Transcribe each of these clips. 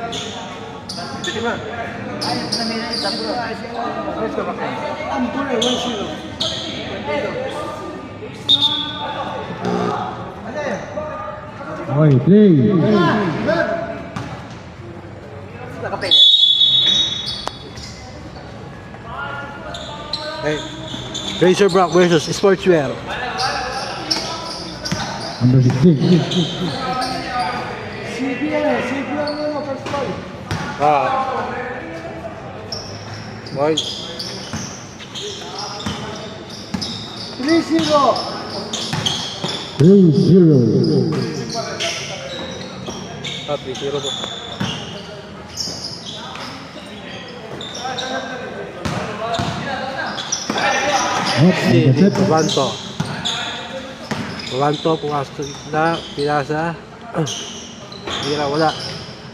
Ito ba? Ay, ito na nila ito bro. Let's go back. Ang pure, 1-0. Okay, play. Nakapin. Hey, Razorbrock versus Sportswear. Number 16. CPM mo, first ball. Boy. 3-0. 3-0. 3-0 to. Babanto. Babanto, pumasok sa gitna, pinasa. Hira, wala.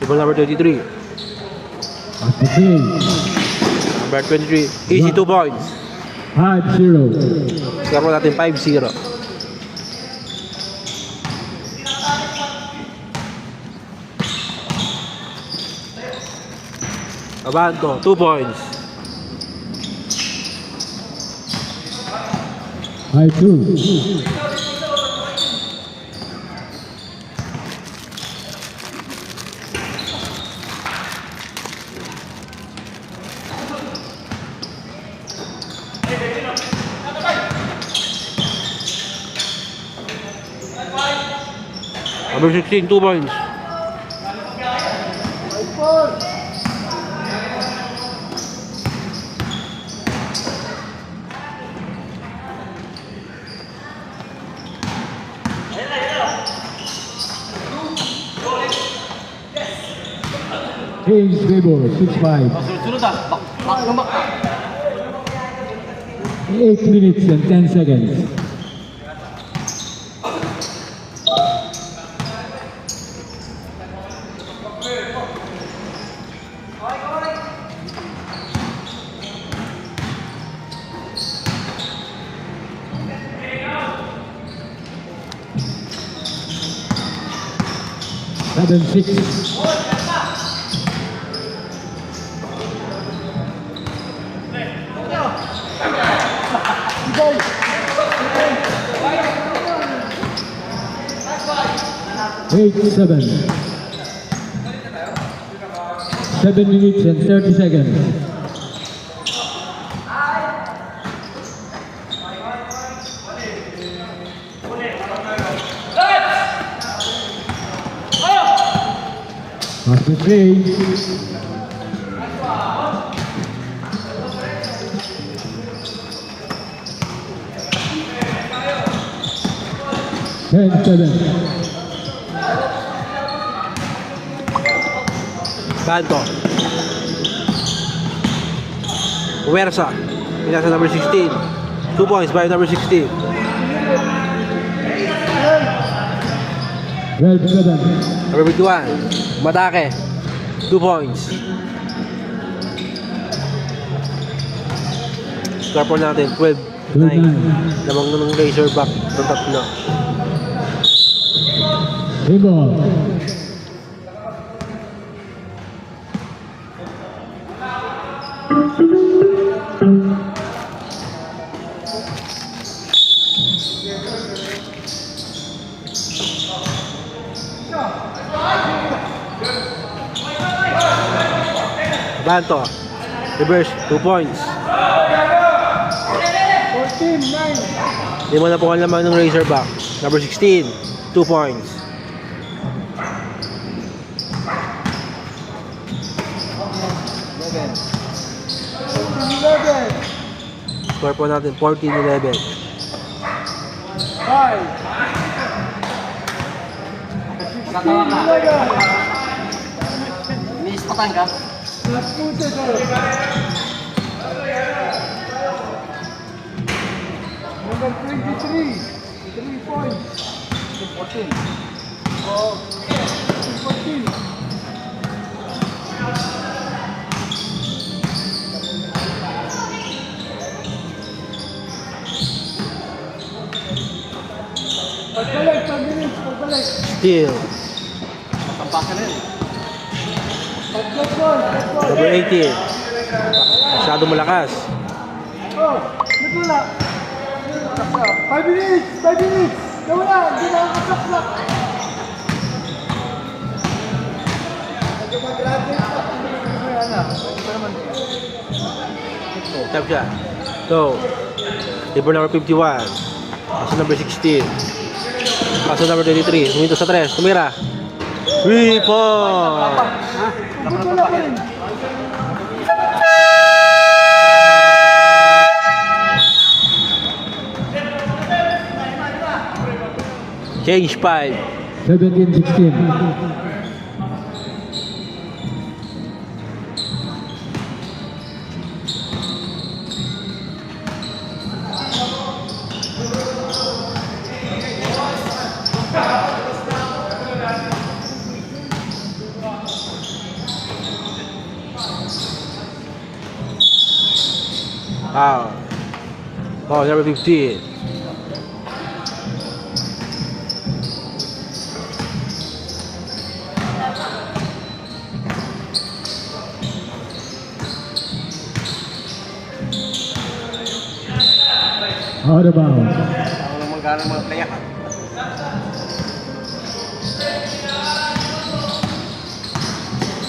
Table number 23. After play. Number 23, easy 2 points. 5-0. Score po natin 5-0. Babanto, 2 points. 5-2. Number 16, 2 points. Change favor, 6-5. Sunod ah. Back na back. 8 minutes and 10 seconds. Seven, 6. Eight, 7. 7 minutes and 30 seconds. After play. Ten, 7. Banto. Puwersa. Pinasa number 16. 2 points by number 16. 12, 7. Number 51. Matake. 2 points. Score po natin 12-9. Lamang na ng Razorback ng tatlo. Rebound. Banto. Reverse. 2 points. 14-9. Hindi mo na po ang lamang ng Razorback. Number 16. 2 points. Score po natin 14-11. 5. Magkatawa ka. May ispatan ka? Number 23. 3 points. 14. Oh, 14. Pagbalik, pagbalik, pagbalik. Steal. Tampakan na yun. Number 18. Masyado malakas. Oh, nagwala. 5 minutes! 5 minutes! Nawala! Hindi na ako kasaklak! Medyo mag-graduate pa. Kaya na. Ito naman. Tap siya. So, table number 51. Paso number 16. Paso number 23. Huminto sa 3. Tumira. 3 points. Nagwala pa rin. Change 5. 17-16. Wow. Oh, number 15. Out of bounds. Ako naman gano'ng mga playa.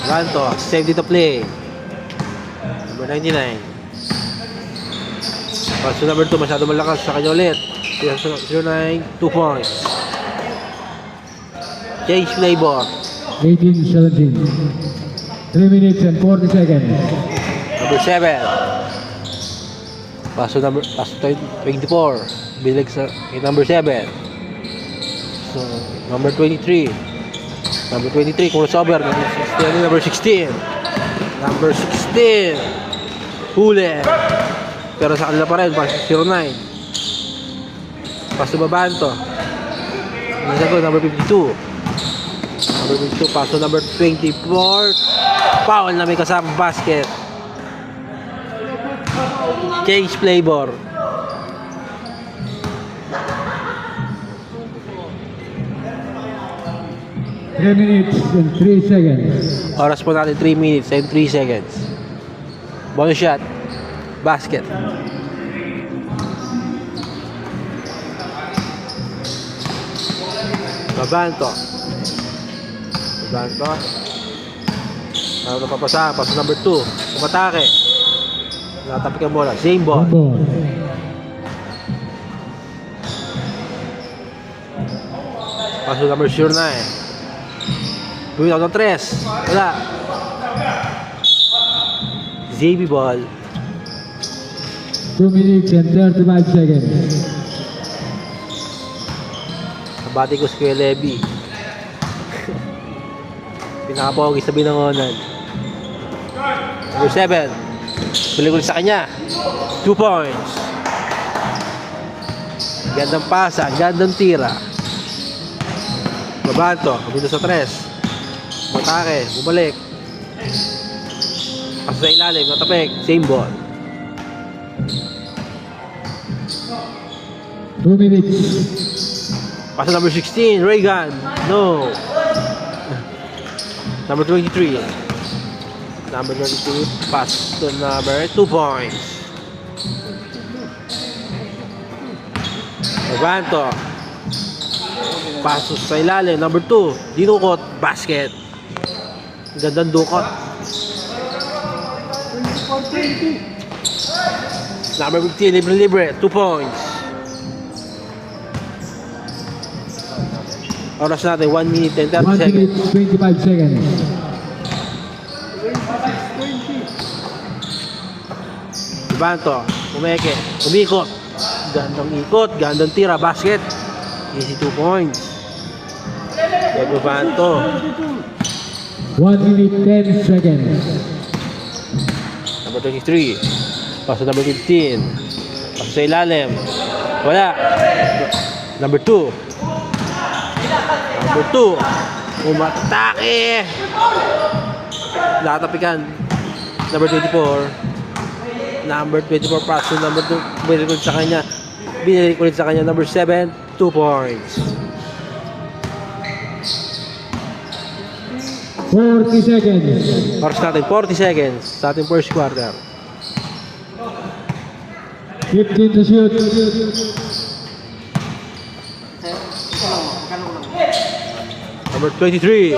Ganto, safety to play. Number 99. Paso number 2, masyado malakas sa kanya ulit. 09, 2 points. Change flavor. 18-17. 3 minutes and 40 seconds. Number 7. Paso 24. Bilag sa number 7. So, number 23. Number 23, kung sober. Number 16. Number 16. Huli. Pero sa kanila pa rin, paso 09. Paso babaan to. Number 52. Number 52, paso number 24. Foul na may kasama basket. Change flavor. Three minutes and 3 seconds. Oras po natin 3 minutes and 3 seconds. Bonus shot. Basket. Babanto. Babanto. Ano na papasa? Paso number 2. Umatake. Natapik ang bola. Same ball. Ball. Paso number 09. Tuwid ako ng 3. Wala. ZB ball. 2 minutes and 35 seconds. Kabati ko si Kuya Levy. Pinakapogi sa binangonan. Number 7. Tuloy sa kanya. 2 points. Gandang pasa, gandang tira. Babanto, kabito sa 3. Matake, bumalik. Paso sa ilalim, natapik, same ball. 2 minutes. Paso number 16, Reagan. No. Number 23. Number 22, pass to number 2 points. Babanto. Paso sa ilalim, number 2. Dinukot, basket. Gandang dukot. Number 15, libre-libre, 2 points. Oras natin, 1 minute and 30 1 seconds. minute 25 seconds. Babanto, umeke, umikot. Gandang ikot, gandang tira, basket. Easy 2 points. Babanto. 1 minute 10 seconds. Number 23. Paso number 15. Paso sa ilalim. Wala. Number 2. Number 2. Umatake. Latapikan. Number 24. Number 24. Paso number 2. Binalik ulit sa kanya. Binalik ulit sa kanya. Number 7. 2 points. 40 seconds. Oras natin, 40 seconds sa ating first quarter. 15 to shoot. Number 23.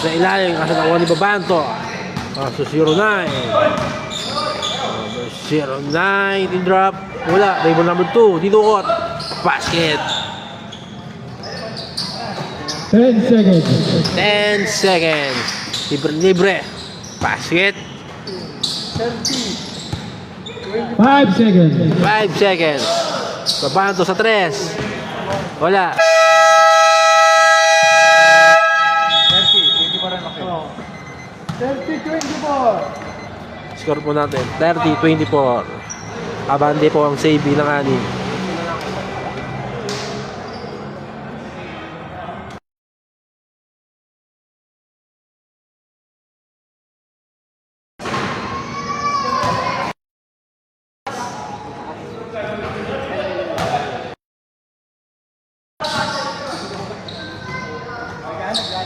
Sa ilalim, kasi nakuha ni Babanto. So 09. Number 09, team drop. Wala, rebound number 2. Dinukot. Basket. 10 seconds. 10 seconds. Libre. Basket. 5 seconds. 5 seconds. Babanto sa 3. Wala. 30-24. Score po natin, 30-24. Abante po ang save ng anim.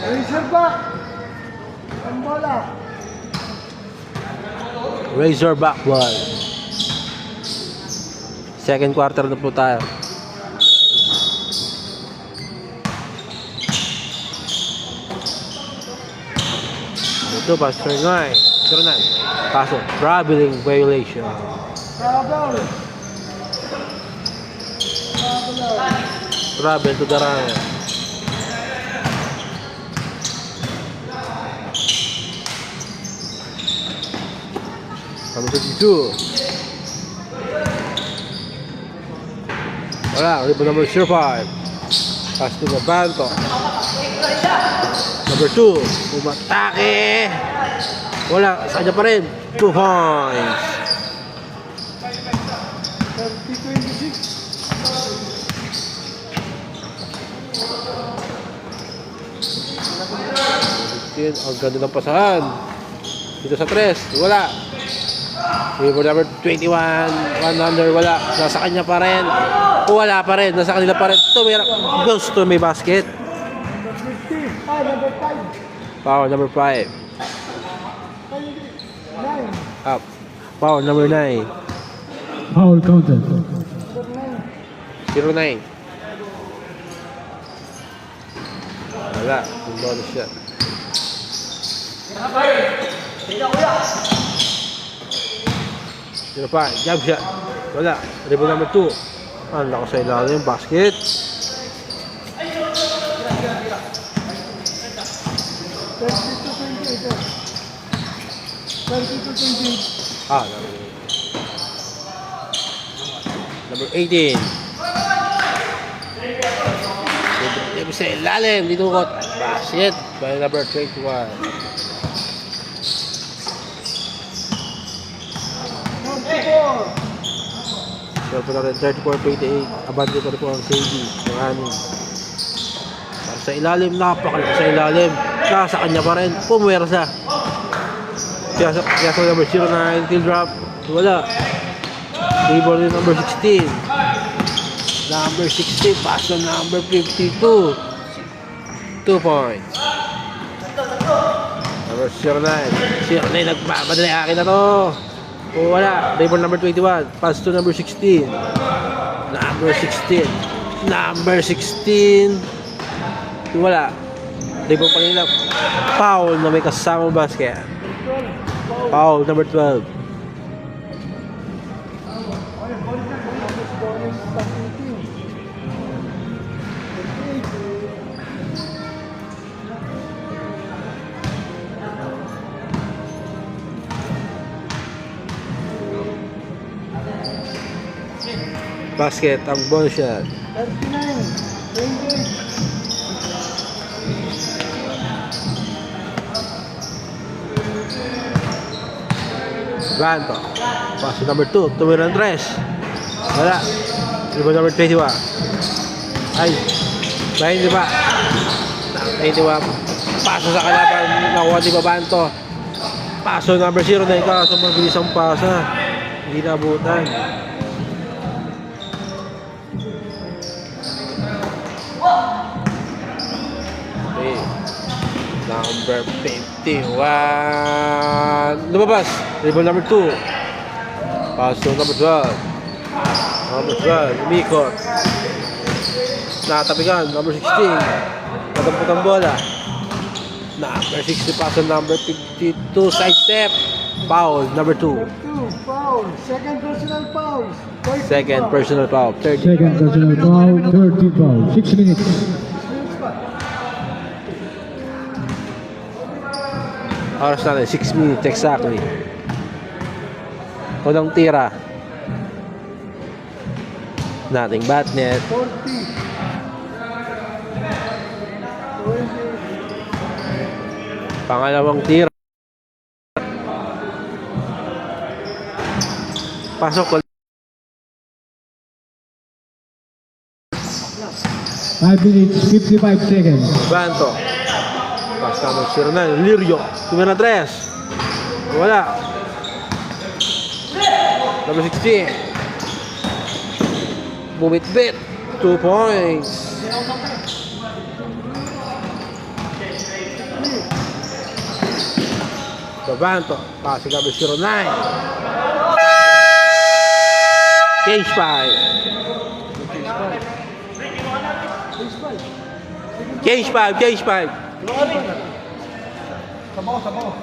Razorback. Ang bola. Razorback ball. Second quarter na po tayo. Ito pa, 09. Kaso, traveling violation. Travel. Travel to the run. Number 52. Wala, rebound number 05. Pass to Babanto. Number 2. Umatake. Wala, sa kanya pa rin. 2 points. 30-26. Ang ganda ng pasahan. Dito sa 3. Wala. Rebound number 21. 100. Wala. Nasa kanya pa rin. Wala pa rin. Nasa kanila pa rin. Gusto may basket. Number 50. Number 5. Power number 5. 9. Up. Power number 9. Foul counted. Number 9. 09. Wala. Yung bonus shot. Sino pa? Jump shot. Wala. Rebound number 2. Ang lakas sa ilalim. Basket. Number 18. Dito sa ilalim. Dinukot. Basket. By number 21. Score po natin 34-28. Abante pa rin po ang KD ng anim. Para sa ilalim, napakalakas sa ilalim. Nasa kanya pa rin. Pumwersa. Kaya sa number 09, till drop. Wala. Rebound din number 16. Number 16, pass to number 52. 2 points. Number 09. 09, nagmamadali. Akin na to. O wala. Rebound number 21. Pass to number 16. Number 16. Number 16. Wala. Rebound pa nila. Foul na may kasamang basket. Foul number 12. Basket ang bonus shot. 39. Banto. Pass to number 2. Tumira ng 3. Wala. Rebound number 21. Ay. 20 pa. 21. Paso sa kalaban. Nakuha ni Babanto. Paso number 09. Kaso mabilis ang pasa. Hindi nabutan. Okay. Number 51. Lumabas. Rebound number 2. Pass to number 12. Number 12. Umikot. Nakatapigan. Number 16. Natampot ang bola. Number 60. Pass to number 52. Side step. Foul. Number 2. 2, foul. Second personal foul. Second personal foul. 30. Second personal foul, 30 foul. 6 minutes. Oras natin, 6 minutes exactly. Unang tira. Nating bat net. 40. 20. Pangalawang tira. Pasok ko. 5 minutes, 55 seconds. Banto. Pass number 09. Lirio. Tumira 3. Wala. Number 16. Bumit-bit. 2 points. Babanto. Pass number 09. Cage 5. Cage 5. Cage 5. Sabaw.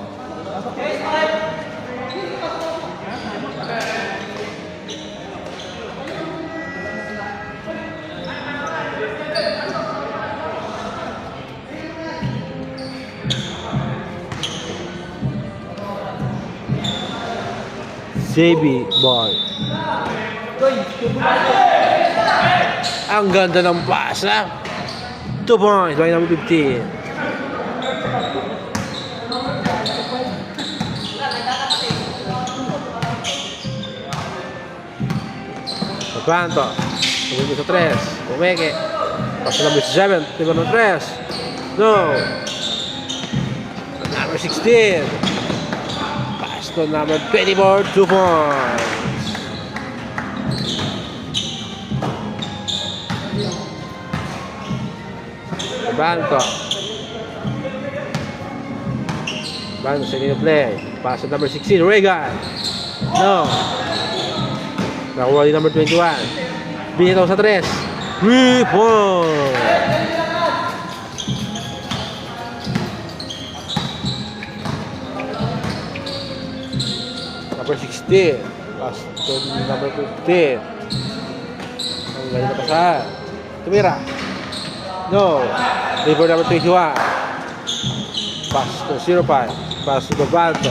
JB ball. Ang ganda ng pasa. 2 points by number 15. Papanto. Tumingin sa 3. Umeke. Pass number 7. Tumingin ng 3. No. Number 16. Pass to number 24. 2 points. Banto. Banto sa inyo play. Pass to number 16. Regan. No. Nakuha din number 21. Binitaw sa 3. 3 points. Number 16. Pass to number 15. Ang galing na pasahan. Tumira. No. River number 21. Pass to 05. Pass to Babanto.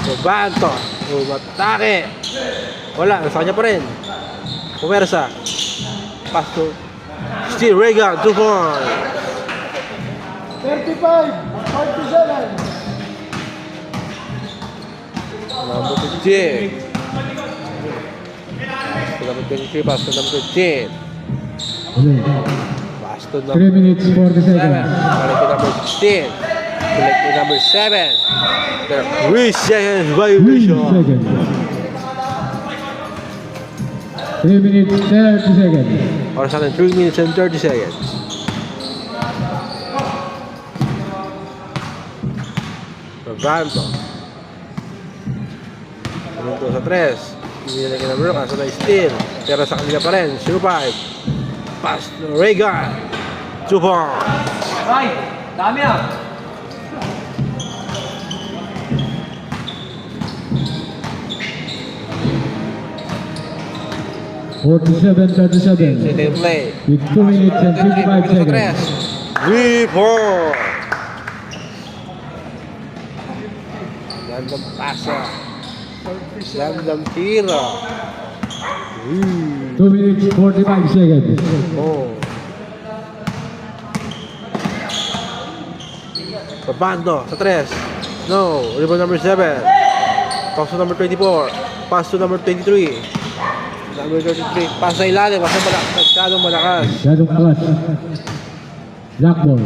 Babanto. Umatake. Wala. Nasa kanya pa rin. Pumersa. Pass to Steve Regan. 2 points. 35. 47. Number 15. Number 23. Pass to number 15. Pass to 3 minutes, 40 seconds. Balik to number 16. Select to number 7. There are 3 seconds 3 violation. seconds. 3 minutes, 30 seconds. Oras natin 3 minutes and 30 seconds. Babanto. Pumunto sa 3. Pinilagay ng Brook. Kaso na steal. Pero sa kanila pa rin. 0-5. Pass to Regan. 2 points. Ay! Dami ah! (47-37). They play. With 2 minutes and 55 seconds. 3 points. Gandang pasa. Gandang tira. 2 minutes, 45 seconds. Oh. Babando sa 3. No. Rebound number 7. Pass to number 24. Pass to number 23. Number 33. Pass sa ilalim. Masyadong malakas. Masyadong angas. Black ball.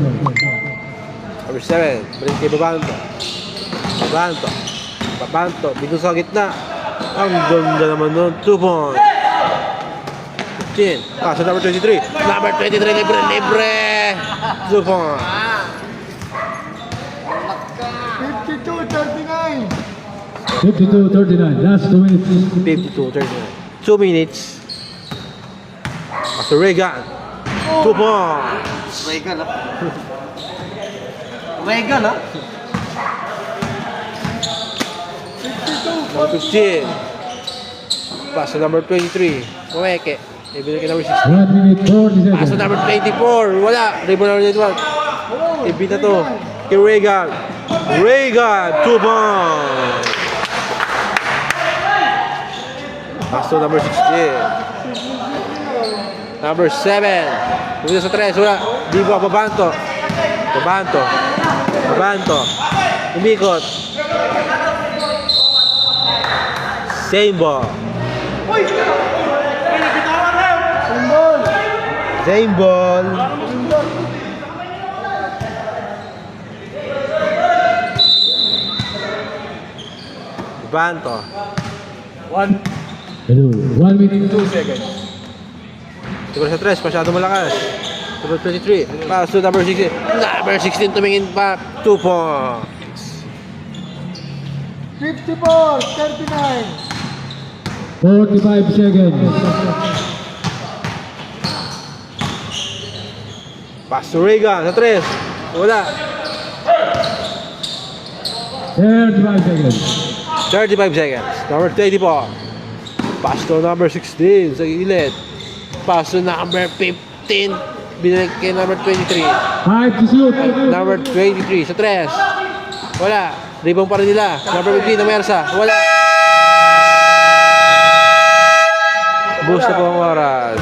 Number 7. Balik kay Babando. Babando. Babando. Dito sa gitna. Ang ganda naman nun. 2 points. 15. Pass to number 23. Number 23. Libre. 2 points. 52-39. 52-39. Last 2 minutes. 52-39. 2 minutes. Pastor Reagan. 2 points. Regal, ha? Regal, ha? 52-40. 15. Pass to number 23. Umeke. Ibigay kay number 16. 1 minute 40 Pass to seconds. number 24. Wala. Rebound number 21. Ibig na to. Kay Reagan. Reagan. 2 points. Pass to number 16. Number 7. Pumila sa 3. Wala. Di ba? Babanto. Babanto. Babanto. Umikot. Same ball. Symbol. Same ball. Babanto. 1 minute 2 seconds. Siguro sa 3. Masyado malakas. Number 23. Pass to number 16. Number 16 tumingin pa. 2 points. 54-39. 45 seconds. Pass to Reagan sa 3. Wala. 35 seconds. 35 seconds. Number 24. Pass to number 16 sa gilid. Pass to number 15. Binalik kay number 23. 5 to shoot. Number 23 sa 3. Wala. Rebound pa rin nila. Number 15 na Mersa. Wala. Boost na po ang oras.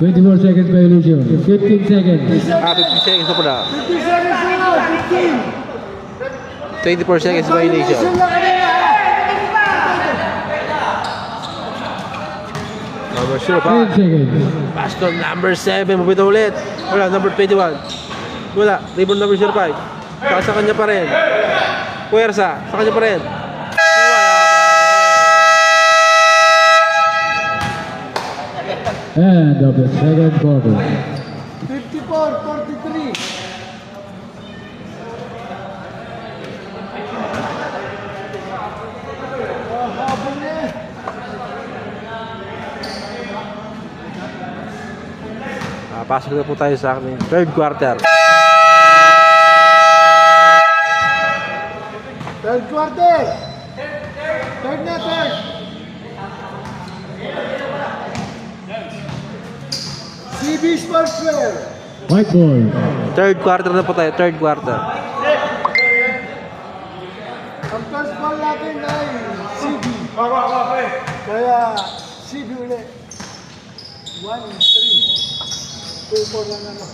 24 seconds violation. 15 seconds. 15 seconds na pala. 50 seconds na. 15. 24 seconds violation. Violation na kanina. Number 10 05. seconds. Pass to number 7. Mabito ulit. Wala. Number 21. Wala. Rebound number 05. Sa kanya pa rin. Puwersa. Sa kanya pa rin. End of the second quarter. 54-43. Habol na eh. Pasok na po tayo sa aking third quarter. Third quarter. Third na third. CB Sportswear. White ball. Third quarter na po tayo. Third quarter. Ang first ball natin ay CB. Kaya CB ulit. 1-3. 2-4 lang ano.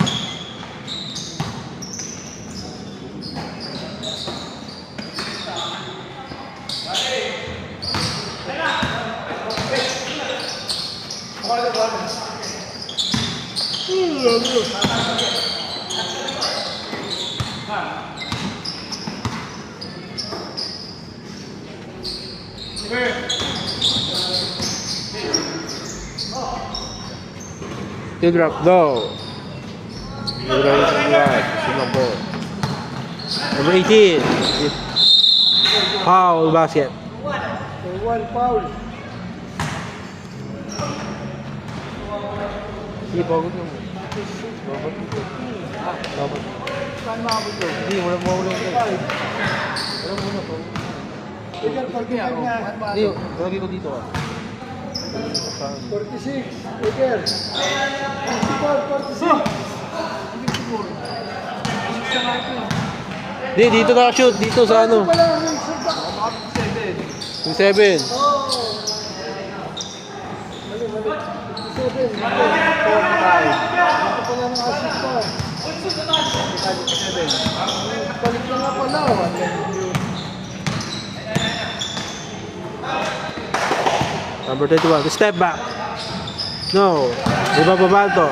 Still drop. No. Number 18. Foul basket. So 1 foul. Hindi, bagot mo. Bagot. Saan maabot yun? Hindi, wala mo ulit. Ikaw, 45 na. Hindi, lagi ko dito. 46. Ikaw. 54, 46. Hindi, dito na shoot. Dito sa ano. Wala, may isa pa. Yung 7. Oh. Mali, mali. 57. 45. Ito pala ng assist pa. Balik na nga pala. Number 21. Step back. No. Iba Babanto.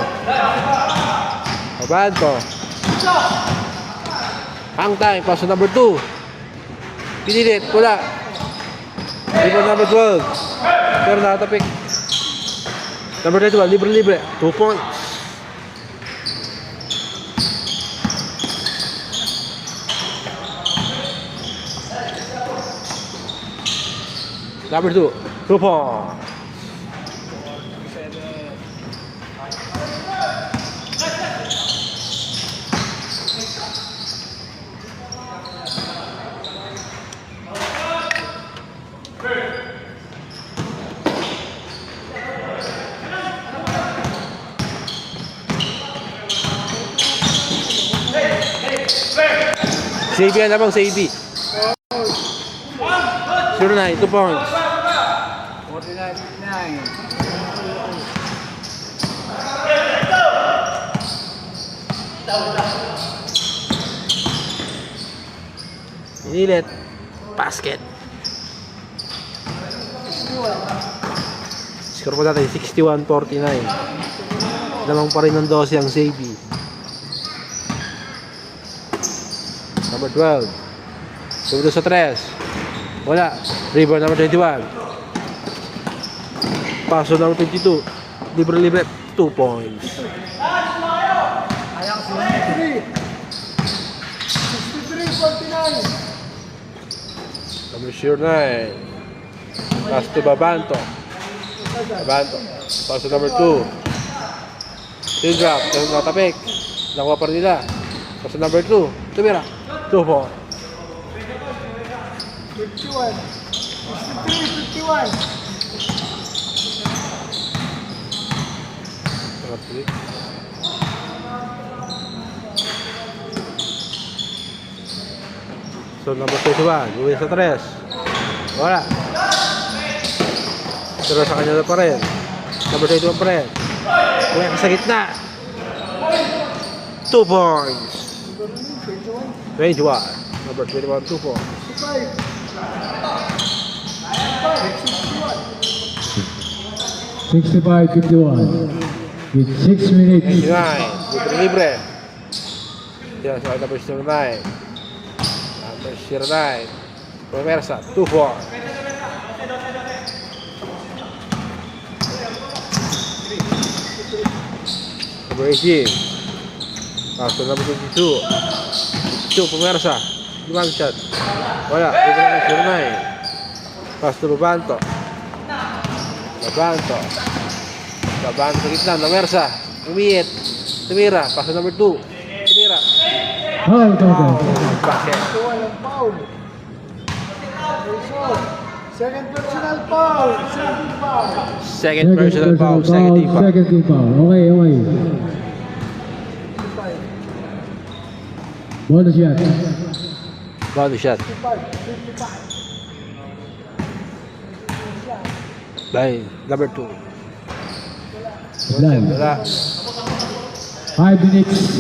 Babanto. Hang time. Pass to number 2. Pinilit. Wala. Iba number 12. Pero nakatapik. Number 21. Libre-libre. 2 points. Number 2. 2 points. Save yan lamang, save. 09, 2 points. 49-9. Inilit. Basket. Score po natin 61-49. Lamang pa rin ng 12 ang Xavi. Number 12. Sumunod sa 3. Wala. Rebound number 21. Paso number 22. Libre-libre. 2 points. 63-49. Number 09. Pass to Babanto. Babanto. Paso number 2. Still drop. Natapik. Nakuha pa rin nila. Paso number 2. Tumira. 2 points. 51. 63-51. So number 21, uwi sa 3. Wala. Pero sa kanya na pa rin. Number 21 pa rin. Uwi ka sa gitna. 2 points. 21. Number 21, 2 points. 65-51 with 6 minutes. 29. Libre. Yan sa number 09. Number 09. Promersa. 2-4. Number 18. Paso number 22. 2. Promersa. Limang shot. Wala. Libre number 09. Paso Babanto. Babanto. Babanto sa gitna. Promersa. Umiit. Tumira. Paso number 2. Tumira. Foul counted. Basket. Walang foul. Second personal foul. Second foul. Second personal foul. Second team foul. Second team foul. Okay, okay. Bonus shot. Bonus shot. 55. Line. Number 2. Line. Wala. 5 minutes.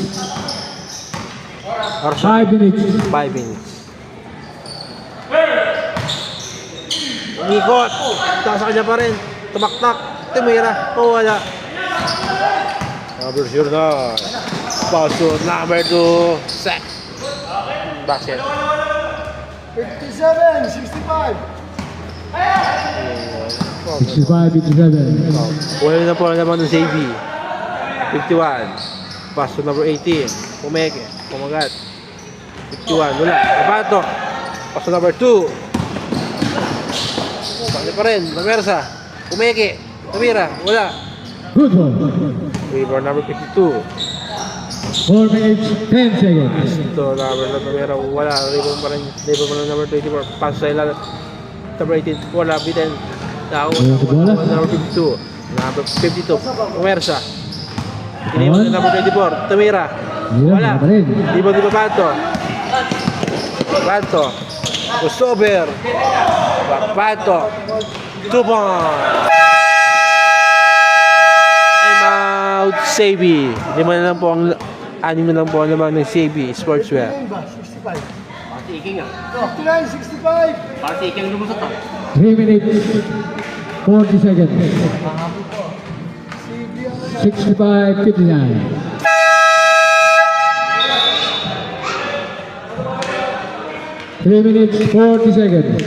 5 minutes. 5 minutes. Umikot. Taas sa kanya pa rin. Tumaktak. Tumira. O wala. Number 09. Paso number 2. Set. Basket. 57-65. 65-57. Wala na po naman ng Xavi. 51. Paso number 18. Pumeke. Pumagat. 51. Wala. Babato. Paso number 2. Pwede pa rin. Mamersa. Pumeke. Tumira. Wala. Good one. Rebound number 52. 4 minutes, 10 seconds. Ito, number na tumira. Wala. Rebound pa rin. Rebound pa rin number 24. Paso sa ilan. Number 18. Wala. Bitin. Bola. Number 52. Number 52. Pumersa. Iniwan na number 24. Tumira. Wala. Pa rin. Rebound di Babanto. Babanto. Crossover. Babanto. 2 points. I'm out. Xavi. 5 na lang po ang 6 na lang po ang lamang ng Xavi Sportswear. 65. Partiking ah. 59-65. Partiking lumusot ah. 3 minutes, 40 seconds. 65-59. 3 minutes, 40 seconds.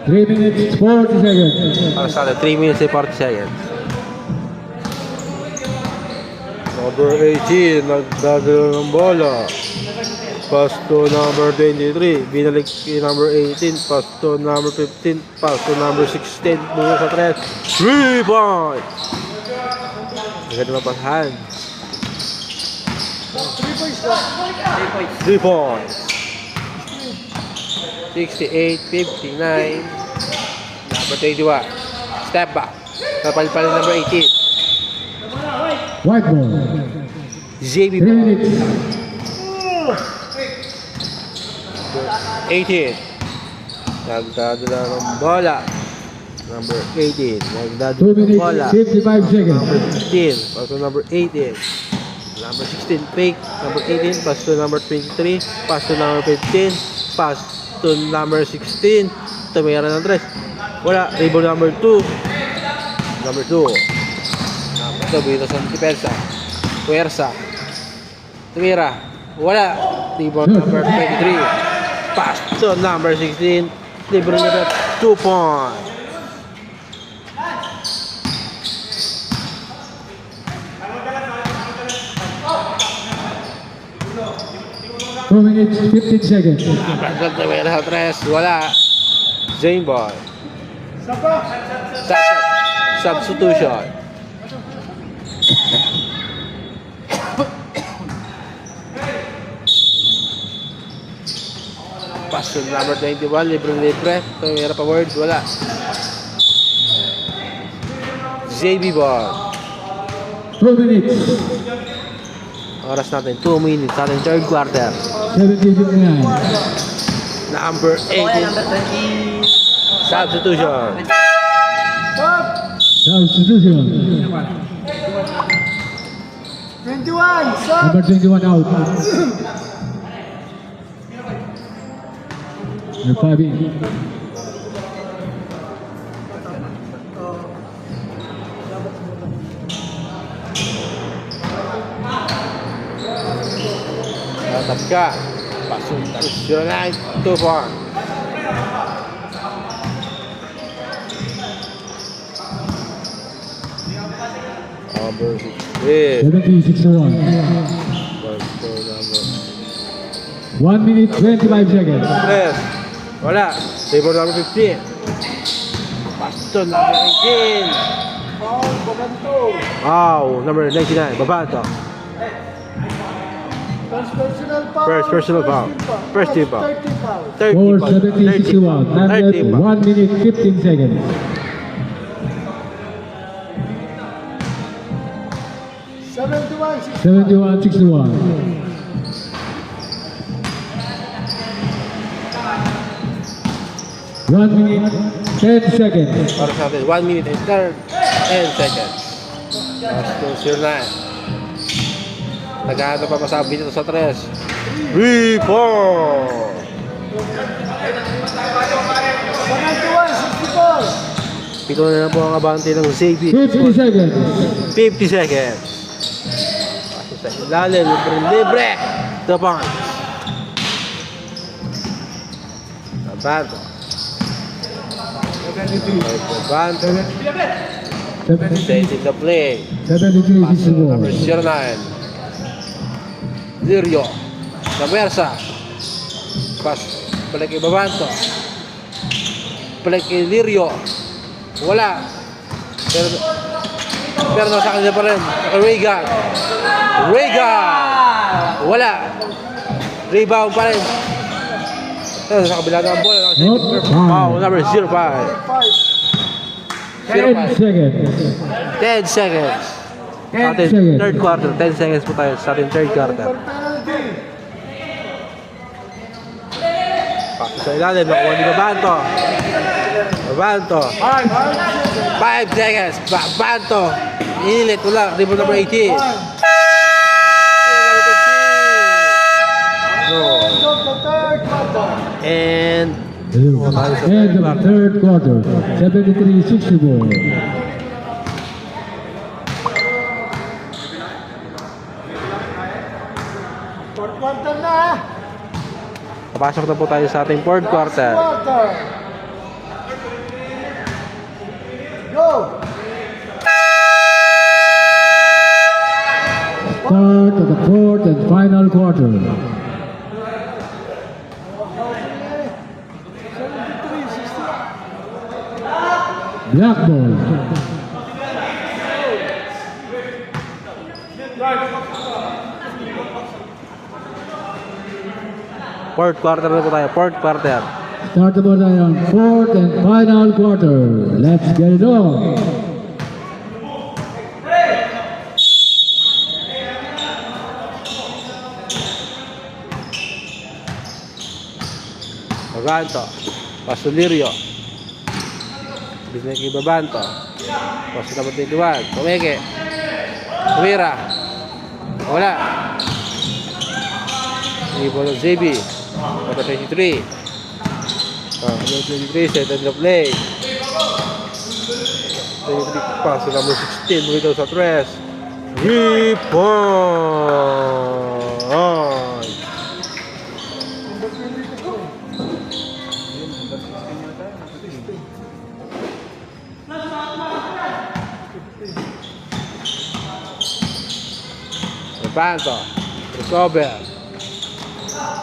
Three minutes, 40 seconds. Para sa atin, 3 minutes and 40 seconds. Number 18, nagdadala ng bola. Pass to number 23, binalik kay number 18, pass to number 15, pass to number 16, mula sa 3, 3 points! Maganda mapasahan. 3 points na. 3 points. 68, 59, number 21, step back, napalipal number 18, White ball. JB 3 ball, minutes. 18, nagdadala ng bola, number 18, 2 nagdadala ng minutes, bola, 55 seconds. number 15, pass to number 18, number 16, fake, number 18, pass to number 23, pass to number 15, pass to number 16, tumira ng 3, wala, rebound number 2, number 2, ito, bito sa depensa, puwersa, tumira, wala, rebound number 23, pass to number 16, libre nito, 2 points. Two minutes, 15 seconds. Pasal tumira sa 3, wala, Zane ball, Sapa. substitution. Pass to number 21, libre, tumira pa word, wala. JB ball. 2 minutes, Oras natin, 2 minutes sa ating third quarter. 17:59. Number 18, substitution. Stop. Substitution. 21. Stop. Number 21 out. Number 5 in. Tatap ka. Pasok. 09, 2-4. Number 16. 17:61. Pass to number 1 minute, 25 seconds. Tres. Wala. Table number 15. Pass to number 18. Foul. Baganto. Wow. Number 99. Babanto. First personal foul. First personal foul. First team foul. 30 foul. 30 Score points. 17:61. Time 30 left, points. 1 minute, 15 seconds. 71. 71-61. One minute, 10 seconds. Para sa atin, 1 minute and 10 seconds. Pass to 09. Naghahanap pa masabi dito sa 3. 3, 4. 71. 64. Pito na lang po ang abante ng Xavier. 50 seconds. 50 seconds. Paso sa ilalim, libre. 2 points. Babanto. Babanto. 73, Stating the play. 73-64. Number 09. Lirio. Gamersa. Pas. Balik kay Babanto. Balik kay Lirio. Wala. Pero nasa kanya pa rin. Reagan. Wala. Rebound pa rin. Sa kabila ng bola. Wow, number 05. 10 seconds. 10 seconds. 10 Ating seconds. third quarter. 10 seconds po tayo sa ating third quarter. Penalty. Paso sa ilalim. Nakuha ni Babanto. 5 seconds. Babanto. Inilit. Wala. Rebound number 18. No. End of the third quarter. And End of third quarter. 73-64. Fourth quarter na. papasok na po tayo sa ating fourth quarter. Quarter. Go. fourth and final quarter. 73, 60. Black ball. Fourth quarter na po tayo. Fourth quarter. Start the ball tayo ang fourth and final quarter. Let's get it on. Babanto. Pasulirio. Bisnek kay Babanto. Pasu dapat tituan. Tumeke. Tumira. Wala. Hindi po ng JB. Number 23. Number 23. Set and the play. 23 pass to number 16. Muli daw sa tres. 3 points. Lepanto. Recover.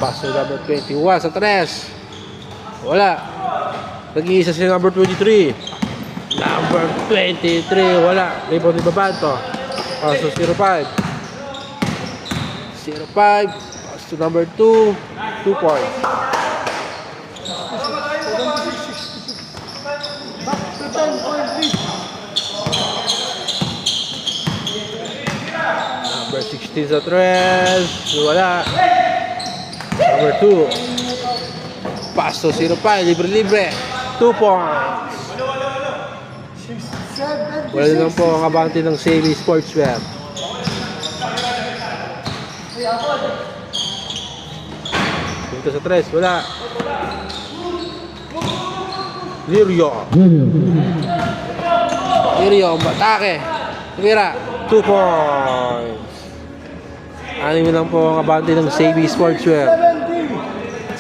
Paso number 21 sa tres. Wala. Nag-iisa si number 23. Number 23. Wala. Rebound ni Babanto. Paso 05. 05. Paso number 2. 2 points. Back to 10-point lead. Number 16 sa tres. Wala. Number 2. Paso 05. Libre-libre. 2 points. 76. Wala na lang po ang abante ng Semi Sportswear. Dito sa tres. Wala. Lirio. Lirio. Atake. Tumira. 2 points. Anim lang po ang abante ng Semi Sportswear.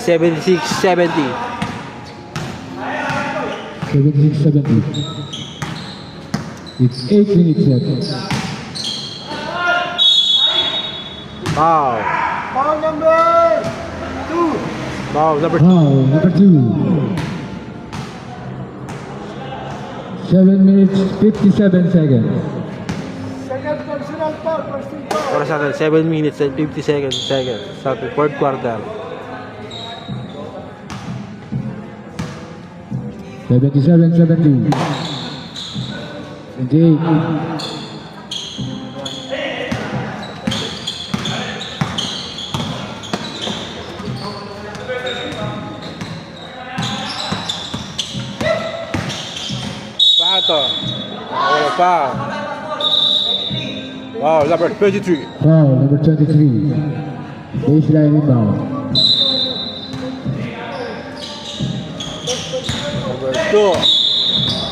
76-70. 76-70. It's 8 minutes left. Foul. Foul number 2. Foul number 2. Foul number 2. 7 minutes 57 seconds. Second personal foul. First team foul. Oras natin 7 minutes and 50 seconds sa ating fourth quarter. 77-70. 28. Pato. Wala pa. Wow, number 23. Foul number 23. Baseline rebound. Number 2.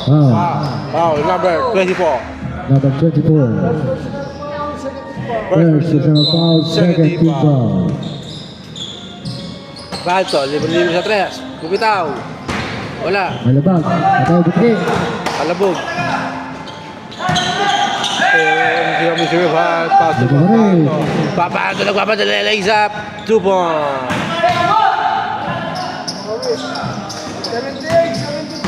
Foul. Wow, number 24. Number 24. First personal foul, second team foul. Pato, libre-libre sa tres. Bumitaw. Wala. Malabag. Patay bukli. Kalabog. Hindi kami pasok pa Papato. Nagpapadala legs up. 2 points. 78, 72.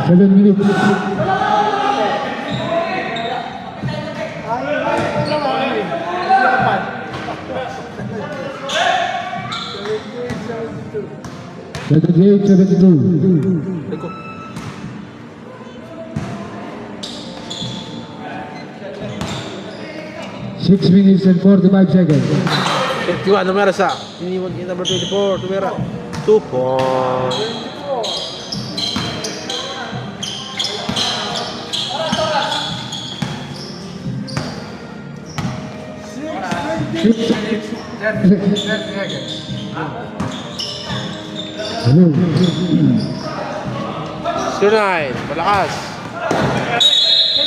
7 minutes. Ayun, 78-72. Eko. Six minutes and 45 seconds. 51, numero sa. Iniwan yung number 24. Tumira. 2 points. Hello. 09. Malakas.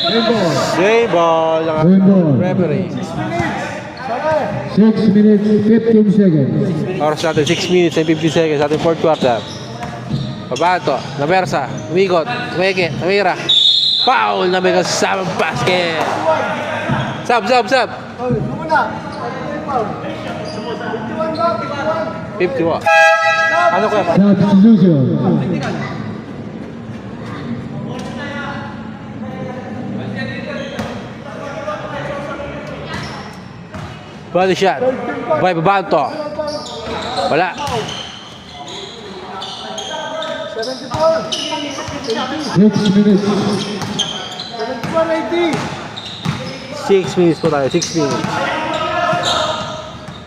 Rainbow. Save ball. Rainbow. Referee. 6 minutes 15 seconds. Oras natin 6 minutes and 50 seconds sa ating fourth quarter. Pabato, nabersa, umikot, tumeke, tumira. Foul na may kasama basket. Sub. Oh, muna. Foul. 51 ba? 51. 51. Ano kaya pa? Substitution. Body shot. Bay, Pabato. Wala. 74. 6 minutes. 71, 6 minutes po tayo. 6 minutes.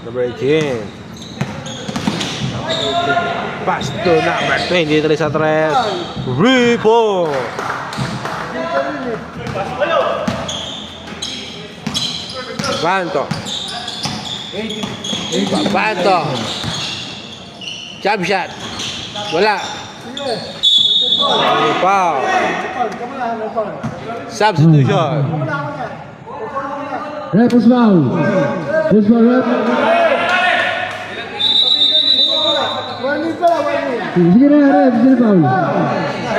Number 18. Pass to number 23 sa tres. Ripo. Banto. Banto. Jump shot. Wala. Foul. Substitution. Ref is foul. Who's foul, ref? Sige na, ref. Sige na foul.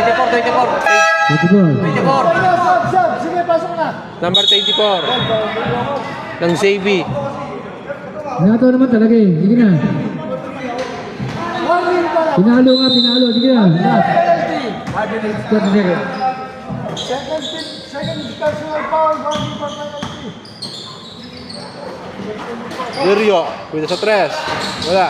24. 24. Sige, pasok na. Number 24. Ng Xavi. Nataw naman talaga eh. Sige na. Pinalo nga, pinalo. Sige na. Last. 30 seconds. Second personal foul, 1 win for penalty. Lirio. Pwede sa tres. Wala.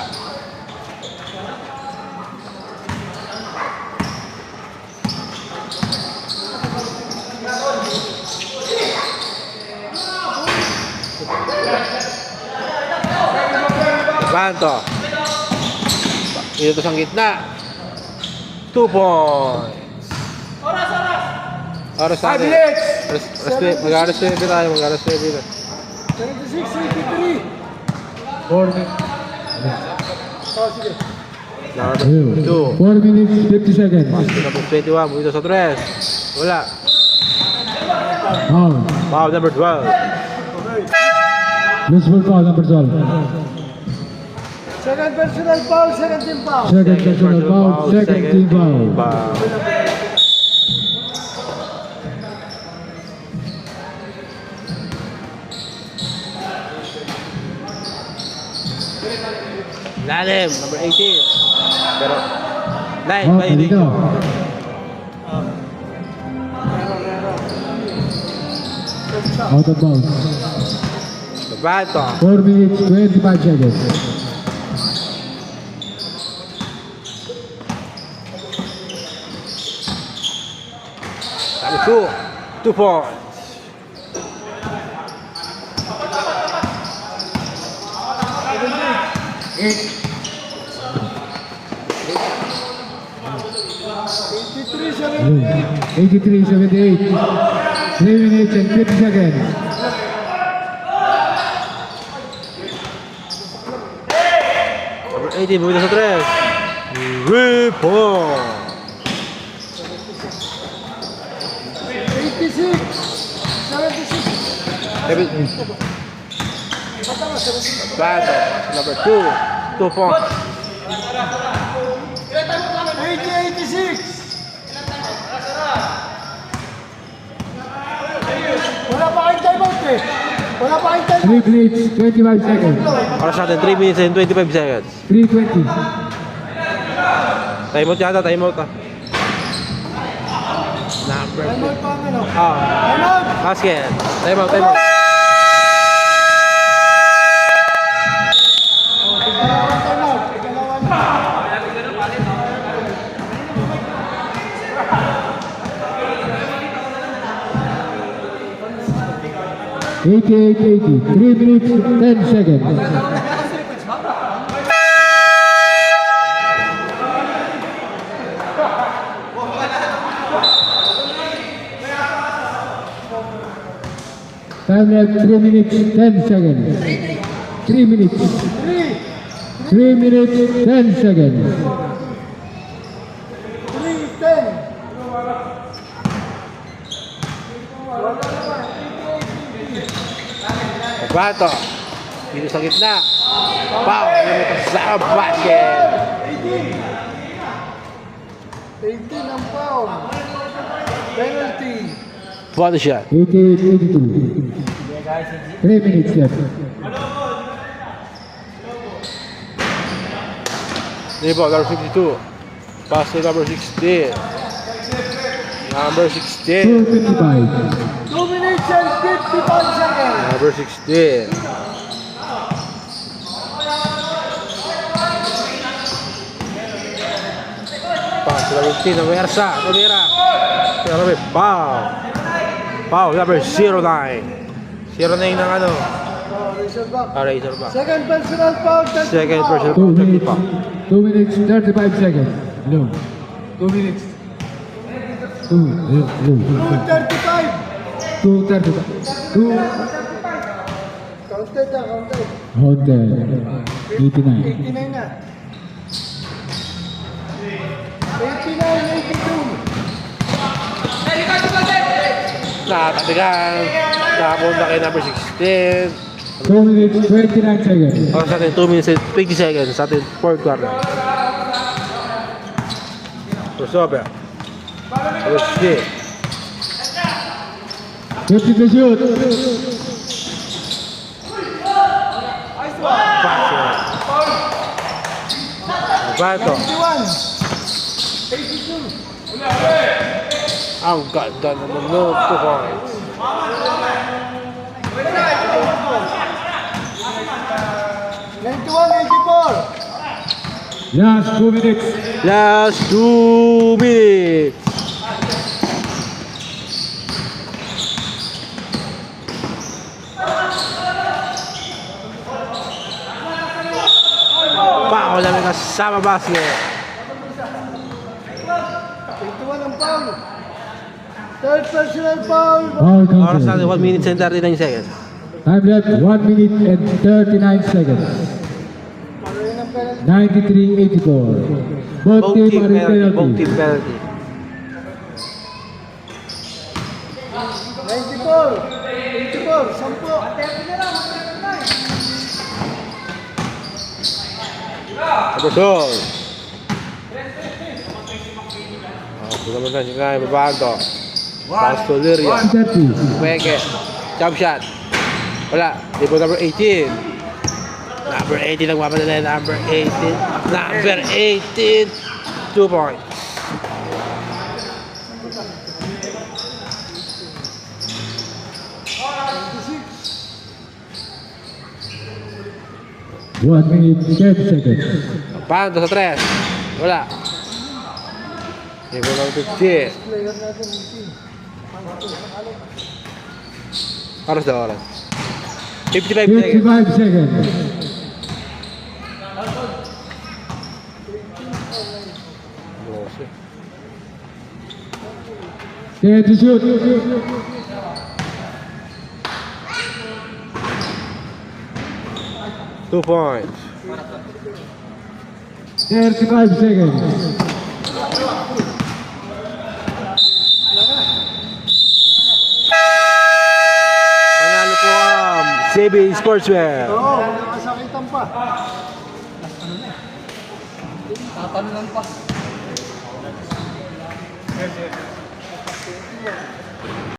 Banto. Dito sa gitna. 2 points. Oras 5 natin. minutes. Mag-aras tayo. 76, 83. 4 minutes. Oh, sige. Number 2. 4 minutes, 50 seconds. Number 21. Dito sa tres. Wala. Foul. Foul number 12. Useful foul, number 12. Second personal foul, second team foul. Second personal foul, second team foul. Lalim, number 18. Pero, line, Oh, violation. dito. Out of bounds. Bato. 4 minutes, 25 seconds. Number 2 points. Yeah. 83, 78. 3 minutes and 50 seconds. Number 18, bumita sa tres. Ripo. 86, 76. Bato. Number 2 points. 86. Wala pa kayong timeout eh. Wala pa kayong timeout. 3 minutes, 25 seconds. Oras natin, 3 minutes and 25 seconds. 3:20. Timeout yata, timeout ah. Number 2. Timeout pa ang ano. Ah, Timeout. basket. Timeout. Tigalawan, timeout. Tigalawan. 88-80. 3 minutes, 10 seconds. Time left 3 minutes, 10 seconds. 3 minutes. 3 minutes, 10 seconds. 3-10. Bato. Dito sa gitna. Foul. Lumito sa basket. 18 ang foul. Penalty. Body shot. 88-82. 3 minutes left. Nipo, number 52. Pass to number 16. Number 16. 2:55. 2 minutes and 55 seconds. Number 16. Pass to number 15. Namersa. Tumira. Pero may foul. Foul. Number 09. 09 ng ano? Razorback. Razorback. Second personal foul. 35. Second personal 2 foul. 30 minutes. pa. 2 minutes 35 seconds. No. 2 minutes. 2:35. 2:35. 2. Counted na, counted. Hotel. 89. 89 na. 89-82. Nakakatigan. Nakapunta kay number 16. 2 minutes 29 seconds. Oras natin 2 minutes and 20 seconds sa ating fourth quarter. Crossover. Rusty. 50 to shoot. Passion. Bato. 91. 82. Ang ganda naman no. 2 points. 91-84. Last 2 minutes. Last 2 minutes. Pao namin kasama basket. 81 ang foul. Third personal foul. Foul Oras natin counted. 1 minute and 39 seconds. Time left 1 minute and 39 seconds. Ano yun ang penalty? 93-84. Both Both team team are in penalty. Both penalty. team penalty. 94. 84. 10. Abasol. Sudah menang singai berbantu. Pass to Liria. 30. Peke. Jump shot. Wala. Di po number 18. Number 18 nagpapadala na number 18. Number 18. 2 points. One minute 10 seconds. Panto sa 3. Wala. Di po number 50. Player natin yung team. Oras daw oras. 55 seconds. 55 seconds. Dose. 10 to shoot. Two points. 35 seconds. Panalo po ang CB Sportswear. Oo, nakasakitan pa. Tatanan pa.